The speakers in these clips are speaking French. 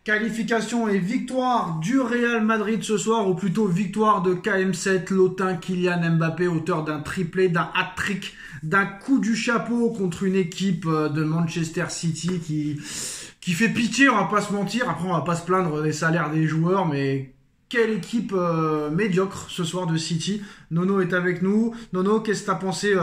Qualification et victoire du Real Madrid ce soir, ou plutôt victoire de KM7, l'Otin Kylian Mbappé, auteur d'un triplé, d'un hat-trick, d'un coup du chapeau contre une équipe de Manchester City qui fait pitié, on va pas se mentir. Après, on va pas se plaindre des salaires des joueurs, mais quelle équipe médiocre ce soir de City. Nono est avec nous. Nono, qu'est-ce que tu as pensé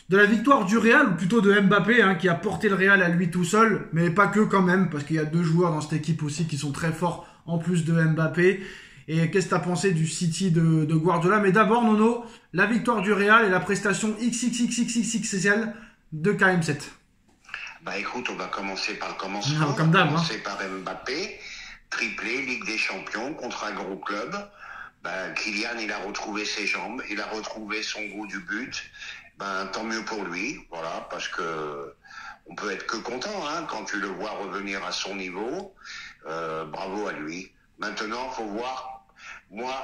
de la victoire du Real, ou plutôt de Mbappé, qui a porté le Real à lui tout seul, mais pas que quand même, parce qu'il y a deux joueurs dans cette équipe aussi qui sont très forts, en plus de Mbappé. Et qu'est-ce que tu as pensé du City de Guardiola? Mais d'abord, Nono, la victoire du Real et la prestation XXXXXXL de KM7. Bah écoute, on va commencer par le commencement. Comme d'hab, commencer par Mbappé, triplé, Ligue des Champions, contre un gros club. Kylian, il a retrouvé ses jambes, il a retrouvé son goût du but. Tant mieux pour lui, voilà, parce que on peut être que content quand tu le vois revenir à son niveau. Bravo à lui. Maintenant, faut voir. Moi,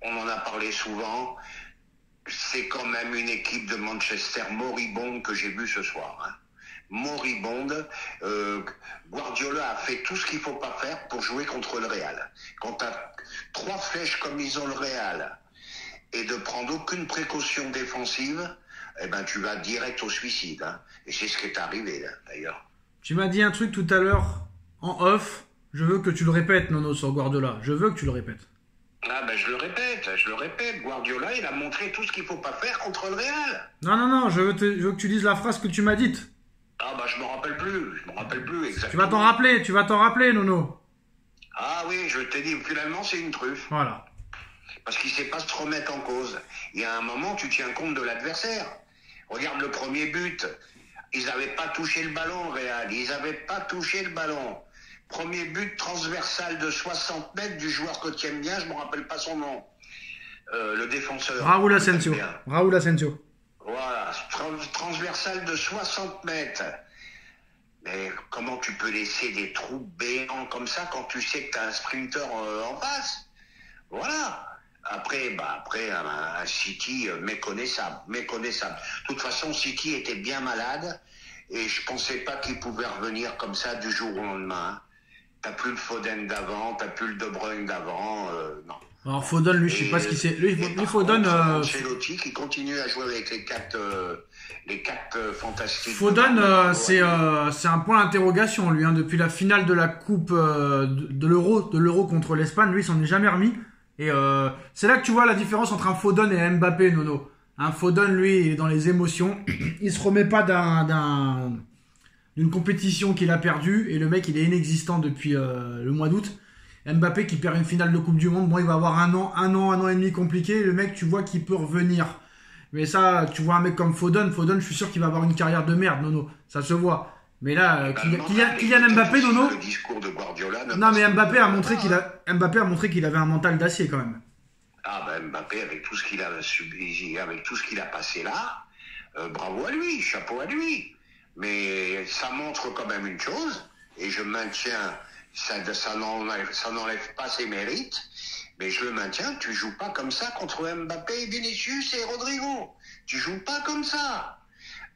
on en a parlé souvent. C'est quand même une équipe de Manchester moribonde que j'ai vue ce soir. Moribonde. Guardiola a fait tout ce qu'il faut pas faire pour jouer contre le Real. Quand tu as 3 flèches comme ils ont le Real, et de prendre aucune précaution défensive, tu vas direct au suicide. Et c'est ce qui est arrivé, là, d'ailleurs. Tu m'as dit un truc tout à l'heure, en off. Je veux que tu le répètes, Nono, sur Guardiola. Je veux que tu le répètes. Je le répète. Guardiola, il a montré tout ce qu'il faut pas faire contre le Real. Non, je veux que tu dises la phrase que tu m'as dite. Je me rappelle plus exactement. Tu vas t'en rappeler, Nono. Ah oui, je t'ai dit, finalement, c'est une truffe. Voilà. Parce qu'il ne sait pas se remettre en cause. Il y a un moment, tu tiens compte de l'adversaire. Regarde le premier but. Ils n'avaient pas touché le ballon, Real. Ils n'avaient pas touché le ballon. Premier but transversal de 60 mètres du joueur que tu aimes bien, je ne me rappelle pas son nom. Le défenseur. Raúl Asensio. Voilà, transversal de 60 mètres. Mais comment tu peux laisser des trous béants comme ça quand tu sais que tu as un sprinter en face? Voilà. Après, un City méconnaissable. De toute façon, City était bien malade et je pensais pas qu'il pouvait revenir comme ça du jour au lendemain. T'as plus le Foden d'avant, t'as plus le De Bruyne d'avant, non. Alors Foden, lui, je sais pas ce qu'il sait. Lui Foden. Ancelotti qui continue à jouer avec les quatre fantastiques. Foden, c'est un point d'interrogation, lui, depuis la finale de la Coupe de l'Euro contre l'Espagne. Lui, il s'en est jamais remis. Et c'est là que tu vois la différence entre un Foden et un Mbappé, Nono. Un Foden, lui, il est dans les émotions. Il se remet pas d'une compétition qu'il a perdue. Et le mec, il est inexistant depuis le mois d'août. Mbappé qui perd une finale de Coupe du Monde. Bon, il va avoir un an et demi compliqué. Le mec, tu vois qu'il peut revenir. Mais ça, tu vois un mec comme Foden, je suis sûr qu'il va avoir une carrière de merde, Nono. Ça se voit. Mais là, Kylian Mbappé, Nono. Le discours de Guardiola. Non, mais Mbappé a montré qu'il avait un mental d'acier quand même. Mbappé, avec tout ce qu'il a subi, avec tout ce qu'il a passé là, bravo à lui, chapeau à lui. Mais ça montre quand même une chose, et je maintiens, ça n'enlève pas ses mérites, mais je le maintiens, tu joues pas comme ça contre Mbappé, Vinicius et Rodrigo. Tu joues pas comme ça.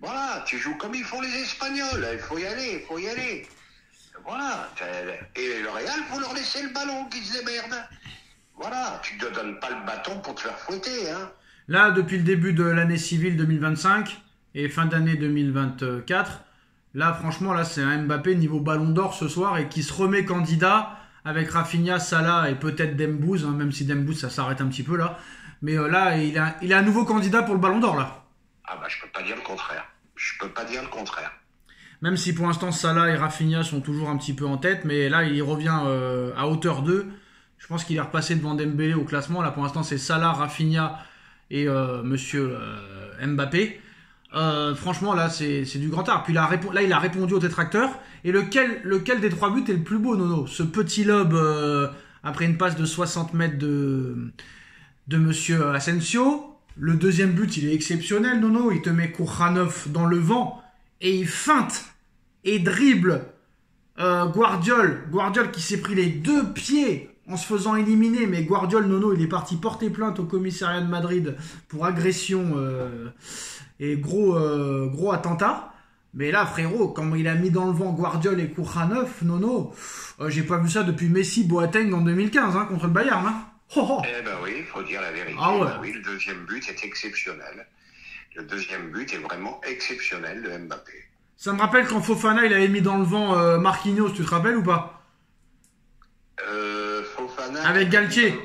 Voilà, tu joues comme ils font les Espagnols. Il faut y aller. Voilà. Et le Real, il faut leur laisser le ballon, qu'ils se démerdent. Voilà, tu ne te donnes pas le bâton pour te faire fouetter. Là, depuis le début de l'année civile 2025 et fin d'année 2024, là, franchement, là, c'est un Mbappé niveau ballon d'or ce soir et qui se remet candidat avec Rafinha, Salah et peut-être Dembouz, même si Dembouz, ça s'arrête un petit peu là. Mais là, il est un nouveau candidat pour le ballon d'or, là. Je peux pas dire le contraire. Même si pour l'instant Salah et Rafinha sont toujours un petit peu en tête, mais là il revient à hauteur d'eux. Je pense qu'il est repassé devant Dembélé au classement. Là pour l'instant c'est Salah, Rafinha et Monsieur Mbappé. Franchement là c'est du grand art. Puis là il a répondu aux détracteurs. Et lequel des 3 buts est le plus beau, Nono? Ce petit lob après une passe de 60 mètres de Monsieur Asensio. Le deuxième but, il est exceptionnel, Nono. Il te met Kourhanov dans le vent et il feinte et dribble Guardiol qui s'est pris les 2 pieds en se faisant éliminer. Mais Guardiol, Nono, il est parti porter plainte au commissariat de Madrid pour agression et gros attentat. Mais là, frérot, comme il a mis dans le vent Guardiola et Kourkhanov, Nono, j'ai pas vu ça depuis Messi Boateng en 2015 hein, contre le Bayern. Hein. Oh, oh. Eh ben oui, il faut dire la vérité. Ah ouais. Ben oui, le deuxième but est exceptionnel. Le deuxième but est vraiment exceptionnel de Mbappé. Ça me rappelle quand Fofana il avait mis dans le vent Marquinhos, tu te rappelles ou pas? Fofana Avec Galtier.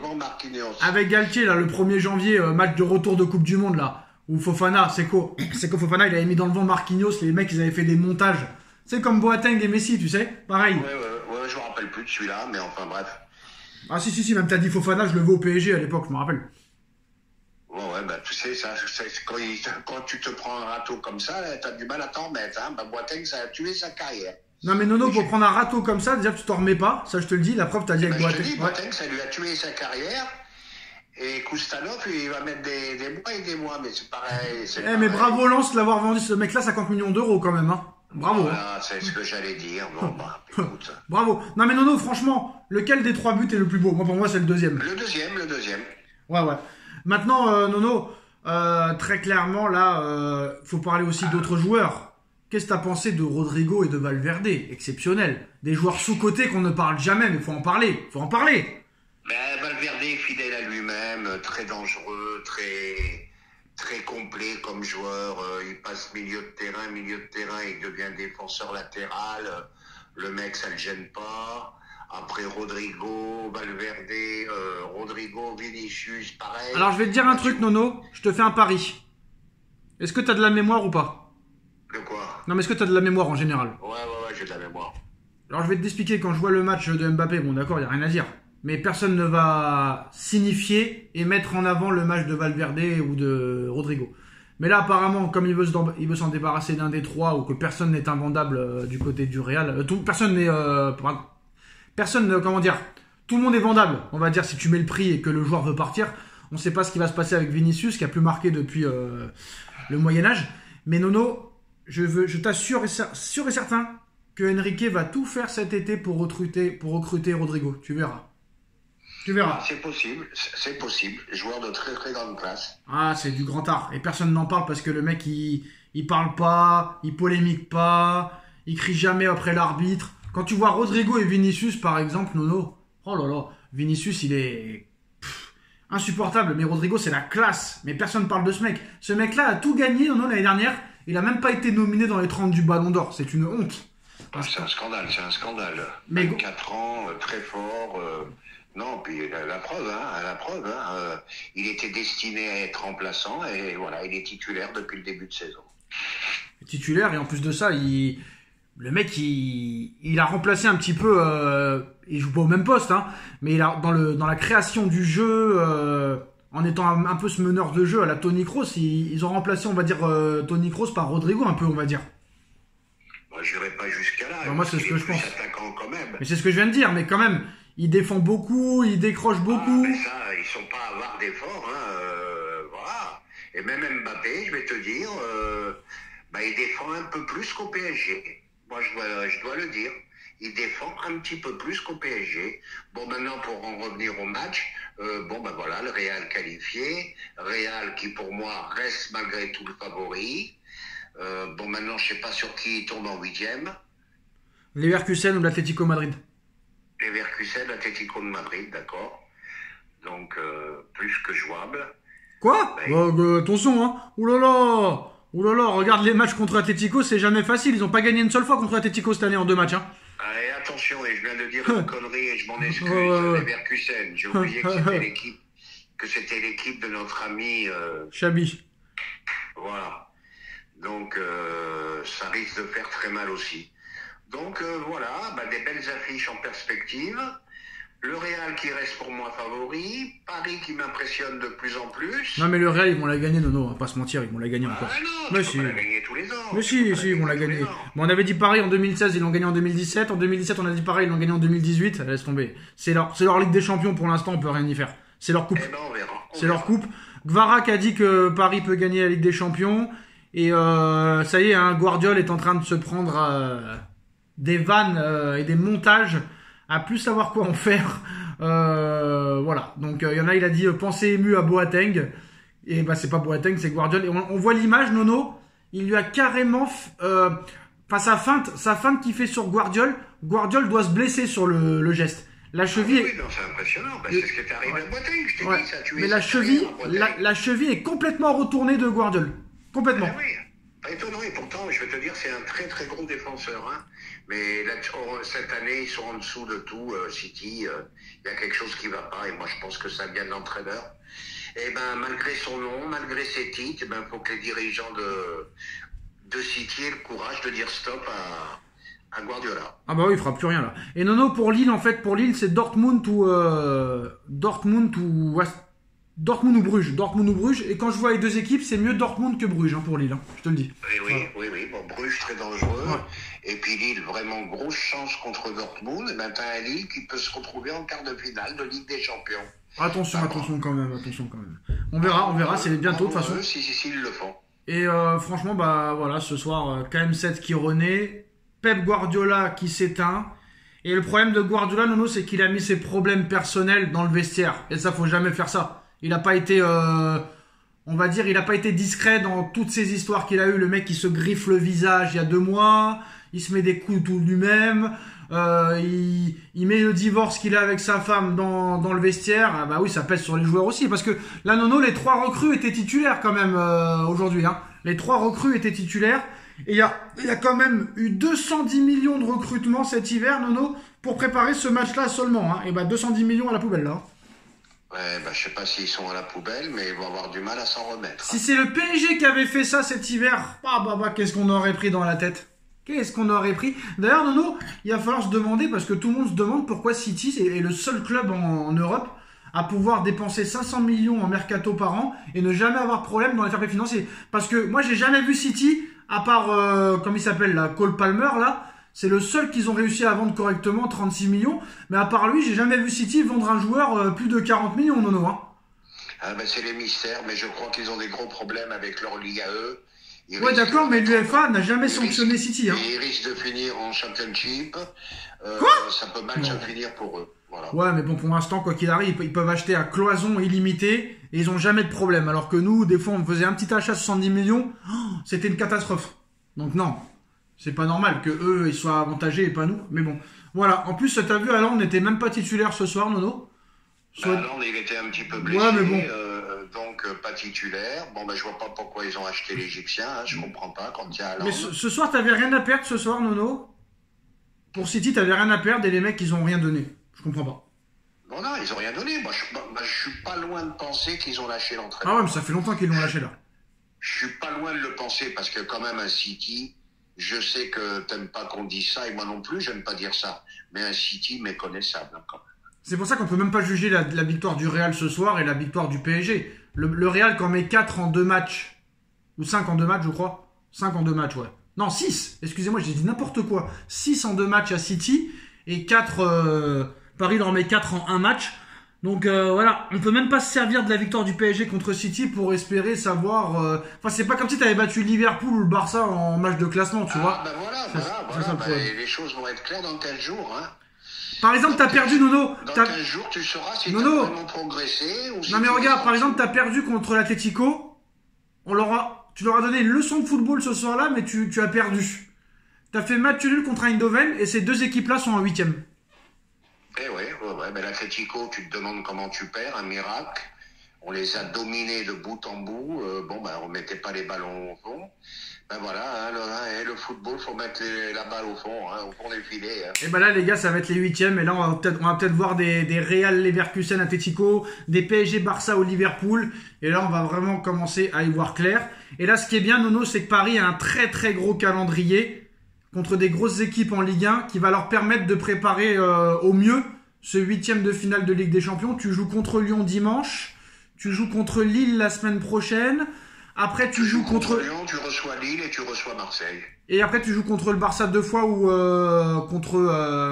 Avec Galtier, là, le 1er janvier, match de retour de Coupe du Monde, là. Où Fofana, c'est quoi Fofana, il avait mis dans le vent Marquinhos, les mecs, ils avaient fait des montages. C'est comme Boateng et Messi, tu sais, pareil. Ouais, je me rappelle plus de celui-là, mais enfin bref. Ah si, même t'as dit Fofana, je le veux au PSG à l'époque, je me rappelle. Ouais, bah tu sais, ça, quand tu te prends un râteau comme ça, t'as du mal à t'en remettre. Hein. Bah, Boateng, ça a tué sa carrière. Non mais Nono, pour prendre un râteau comme ça, déjà tu t'en remets pas, ça je te le dis, la preuve t'as dit avec Boateng. Je te dis, Boateng, ça lui a tué sa carrière. Et Koustanoff, il va mettre des mois et des mois, mais c'est pareil. Mais bravo Lens de l'avoir vendu ce mec-là 50 millions d'euros quand même. Hein. Bravo. Voilà, c'est ce que j'allais dire. Bon, bah, écoute. Bravo. Non mais Nono, franchement, lequel des 3 buts est le plus beau? Moi, pour moi, c'est le deuxième. Le deuxième. Ouais. Maintenant, Nono, très clairement, là, faut parler aussi d'autres joueurs. Qu'est-ce que t'as pensé de Rodrigo et de Valverde? Exceptionnel. Des joueurs sous-cotés qu'on ne parle jamais, mais faut en parler. Ben, Valverde est fidèle à lui-même, très dangereux, très complet comme joueur. Il passe milieu de terrain, il devient défenseur latéral. Le mec, ça le gêne pas. Après Rodrigo, Valverde, Vinicius, pareil. Alors je vais te dire un truc, Nono, je te fais un pari. Est-ce que t'as de la mémoire ou pas? De quoi? Non mais est-ce que t'as de la mémoire en général? Ouais, j'ai de la mémoire. Alors je vais t'expliquer, quand je vois le match de Mbappé, bon d'accord, y a rien à dire. Mais personne ne va signifier et mettre en avant le match de Valverde ou de Rodrigo. Mais là, apparemment, comme il veut s'en débarrasser d'un des trois, ou que personne n'est invendable du côté du Real, comment dire, tout le monde est vendable, on va dire, si tu mets le prix et que le joueur veut partir. On ne sait pas ce qui va se passer avec Vinicius, qui a plus marqué depuis le Moyen-Âge. Mais Nono, je t'assure sûr et certain que Enrique va tout faire cet été pour recruter Rodrigo. Tu verras. C'est possible. Joueur de très très grande classe. Ah, c'est du grand art. Et personne n'en parle parce que le mec, il parle pas, il polémique pas, il crie jamais après l'arbitre. Quand tu vois Rodrigo et Vinicius, par exemple, Nono, oh là là, Vinicius, il est insupportable. Mais Rodrigo, c'est la classe. Mais personne ne parle de ce mec. Ce mec-là a tout gagné, Nono, l'année dernière. Il a même pas été nominé dans les 30 du Ballon d'Or. C'est une honte. C'est un scandale. Mais 4 ans, très fort. Non, puis la preuve, il était destiné à être remplaçant et voilà, il est titulaire depuis le début de saison. Titulaire et en plus de ça, le mec, il a remplacé un petit peu, il joue pas au même poste, hein, mais dans la création du jeu, en étant un peu ce meneur de jeu à la Toni Kroos, ils ont remplacé, on va dire, Toni Kroos par Rodrigo un peu, on va dire. Moi, je n'irai pas jusqu'à là. Moi, c'est ce que je pense. Quand même. Mais c'est ce que je viens de dire, mais quand même. Il défend beaucoup, il décroche beaucoup. Mais ça, ils sont pas avares d'efforts, voilà. Et même Mbappé, je vais te dire, il défend un peu plus qu'au PSG. Moi, je dois le dire. Il défend un petit peu plus qu'au PSG. Bon, maintenant, pour en revenir au match, voilà, le Real qualifié. Real qui, pour moi, reste malgré tout le favori. Maintenant, je sais pas sur qui il tombe en 8e. Leverkusen ou l'Atlético Madrid? Leverkusen, l'Atlético de Madrid, d'accord. Donc, plus que jouable. Quoi? Attention, hein. Ouh là là, regarde les matchs contre Atlético, c'est jamais facile. Ils ont pas gagné une seule fois contre Atlético cette année en 2 matchs, hein. Et attention, et je viens de dire une connerie et je m'en excuse, Leverkusen. J'ai oublié que c'était l'équipe de notre ami Chabi. Voilà. Donc, ça risque de faire très mal aussi. Donc voilà, des belles affiches en perspective. Le Real qui reste pour moi favori. Paris qui m'impressionne de plus en plus. Non mais le Real, ils vont la gagner, Nono, on va pas se mentir, ils vont la gagner encore. Non, mais si. Pas la gagner tous les ans. Mais si, ils vont la gagner. Bon, on avait dit Paris en 2016, ils l'ont gagné en 2017. En 2017, on a dit Paris, ils l'ont gagné en 2018. Laisse tomber. C'est leur Ligue des Champions pour l'instant, on peut rien y faire. C'est leur coupe. On verra. C'est leur coupe. Gvarak a dit que Paris peut gagner la Ligue des Champions. Et ça y est, hein, Guardiola est en train de se prendre... des vannes et des montages à plus savoir quoi en faire. Voilà. Donc il y en a, il a dit pensée émue à Boateng. Et c'est pas Boateng, c'est Guardiola. Et on voit l'image, Nono. il lui a carrément... sa feinte qu'il fait sur Guardiol doit se blesser sur le geste. La cheville... Oui, non, c'est impressionnant. Bah, c'est ce qui est arrivé à Boateng, je t'ai dit ça. Mais la cheville est complètement retournée de Guardiol. Complètement. Oui, pas étonnant. Et pourtant, je vais te dire, c'est un très très gros défenseur. Hein. Mais là, cette année, ils sont en dessous de tout. City, il y a quelque chose qui va pas. Et moi, je pense que ça vient de l'entraîneur. Et ben, malgré son nom, malgré ses titres, il faut que les dirigeants de City aient le courage de dire stop à Guardiola. Ah bah oui, il fera plus rien là. Et Nono, pour Lille, en fait, c'est Dortmund ou Dortmund ou Bruges. Dortmund ou Bruges. Et quand je vois les deux équipes, c'est mieux Dortmund que Bruges hein, pour Lille. Hein, je te le dis. Oui. Bon, Bruges très dangereux. Ouais. Et puis Lille, vraiment grosse chance contre Dortmund. Et ben t'as un Lille qui peut se retrouver en quart de finale de Ligue des Champions. Attention quand même. On verra, c'est bientôt de toute façon. Si, ils le font. Et franchement, bah voilà, ce soir, KM7 qui renaît, Pep Guardiola qui s'éteint. Et le problème de Guardiola, Nono, c'est qu'il a mis ses problèmes personnels dans le vestiaire. Et ça, faut jamais faire ça. Il n'a pas été, on va dire, il n'a pas été discret dans toutes ces histoires qu'il a eues. Le mec qui se griffe le visage il y a 2 mois, il se met des coups tout lui-même. Il met le divorce qu'il a avec sa femme dans le vestiaire. Ah bah oui, ça pèse sur les joueurs aussi. Parce que là, Nono, les 3 recrues étaient titulaires quand même aujourd'hui. Hein. Les 3 recrues étaient titulaires. Et il y a quand même eu 210 millions de recrutements cet hiver, Nono, pour préparer ce match-là seulement. Hein. Et bah 210 millions à la poubelle là. Ouais, bah je sais pas s'ils sont à la poubelle, mais ils vont avoir du mal à s'en remettre. Si c'est le PSG qui avait fait ça cet hiver, qu'est-ce qu'on aurait pris dans la tête? Qu'est-ce qu'on aurait pris? D'ailleurs, Nono, il va falloir se demander, parce que tout le monde se demande pourquoi City est le seul club en Europe à pouvoir dépenser 500 millions en mercato par an et ne jamais avoir de problème dans les fair play financiers. Parce que moi, j'ai jamais vu City, à part, comment il s'appelle, là, Cole Palmer, là, c'est le seul qu'ils ont réussi à vendre correctement, 36 millions. Mais à part lui, j'ai jamais vu City vendre un joueur plus de 40 millions, Nono. Hein. Ah ben c'est les mystères, mais je crois qu'ils ont des gros problèmes avec leur ligue à eux. Ouais, d'accord, mais l'UEFA n'a jamais sanctionné City. Hein. Ils risquent de finir en Championship. Quoi? Ça peut mal se finir pour eux. Voilà. Ouais, mais bon, pour l'instant, quoi qu'il arrive, ils peuvent acheter à cloison illimitée et ils ont jamais de problème. Alors que nous, des fois, on faisait un petit achat à 70 millions, c'était une catastrophe. Donc non, c'est pas normal que eux, ils soient avantagés et pas nous. Mais bon, voilà. En plus, t'as vu, Haaland n'était même pas titulaire ce soir, Nono. Haaland, il était un petit peu blessé. Ouais, mais bon. Donc pas titulaire. Bon, ben je vois pas pourquoi ils ont acheté l'Égyptien. Hein, je comprends pas quand il y a Haaland. Mais ce soir, t'avais rien à perdre ce soir, Nono. Pour City, t'avais rien à perdre et les mecs, ils ont rien donné. Je comprends pas. Non, ils ont rien donné. Moi, je suis pas loin de penser qu'ils ont lâché l'entraînement. Ah ouais, mais ça fait longtemps qu'ils l'ont lâché là. Je suis pas loin de le penser parce que quand même un City, je sais que t'aimes pas qu'on dise ça et moi non plus, j'aime pas dire ça. Mais un City méconnaissable hein, quand même. C'est pour ça qu'on peut même pas juger la victoire du Real ce soir et la victoire du PSG. Le Real quand met 4 en 2 matchs, ou 5 en 2 matchs je crois. 5 en 2 matchs, ouais. Non, 6, excusez-moi, j'ai dit n'importe quoi. 6 en 2 matchs à City et 4, Paris leur met 4 en 1 match. Donc voilà, on peut même pas se servir de la victoire du PSG contre City pour espérer savoir... Enfin, c'est pas comme si t'avais battu Liverpool ou le Barça en match de classement, tu vois. Ben les choses vont être claires dans 15 jours, hein. Par exemple, t'as perdu, Nono. Dans 15 jours, tu sauras si t'as vraiment progressé ou si... Non mais regarde, par exemple, t'as perdu contre l'Atlético. Tu leur as donné une leçon de football ce soir-là, mais tu as perdu. T'as fait match nul contre Eindhoven et ces deux équipes-là sont en 8e. Eh ouais, mais l'Atlético, tu te demandes comment tu perds, un miracle. On les a dominés de bout en bout. On mettait pas les ballons au fond. Ben voilà, hein, le football, faut mettre la balle au fond des filets. Hein. Et ben là, les gars, ça va être les 8e. Et là, on va peut-être voir des Real Leverkusen Atlético, des PSG Barça au Liverpool. Et là, on va vraiment commencer à y voir clair. Et là, ce qui est bien, Nono, c'est que Paris a un très très gros calendrier contre des grosses équipes en Ligue 1 qui va leur permettre de préparer au mieux ce 8e de finale de Ligue des Champions. Tu joues contre Lyon dimanche. Tu joues contre Lille la semaine prochaine. Après, tu joues contre Lyon, tu reçois Lille et tu reçois Marseille. Et après, tu joues contre le Barça 2 fois ou contre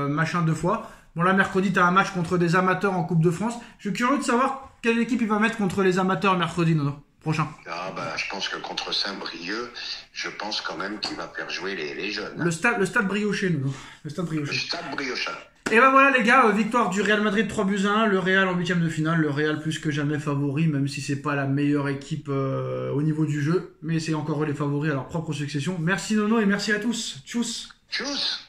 machin 2 fois. Bon, là, mercredi, tu as un match contre des amateurs en Coupe de France. Je suis curieux de savoir quelle équipe il va mettre contre les amateurs mercredi, Nono, prochain. Ah, je pense que contre Saint-Brieuc, je pense quand même qu'il va faire jouer les jeunes. Le stade Briochet, Nono. Le stade Briochet. Le stade Briochin. Et ben voilà les gars, victoire du Real Madrid 3-1, le Real en huitième de finale, le Real plus que jamais favori, même si c'est pas la meilleure équipe au niveau du jeu, mais c'est encore eux les favoris à leur propre succession. Merci Nono et merci à tous. Tchuss. Tchuss.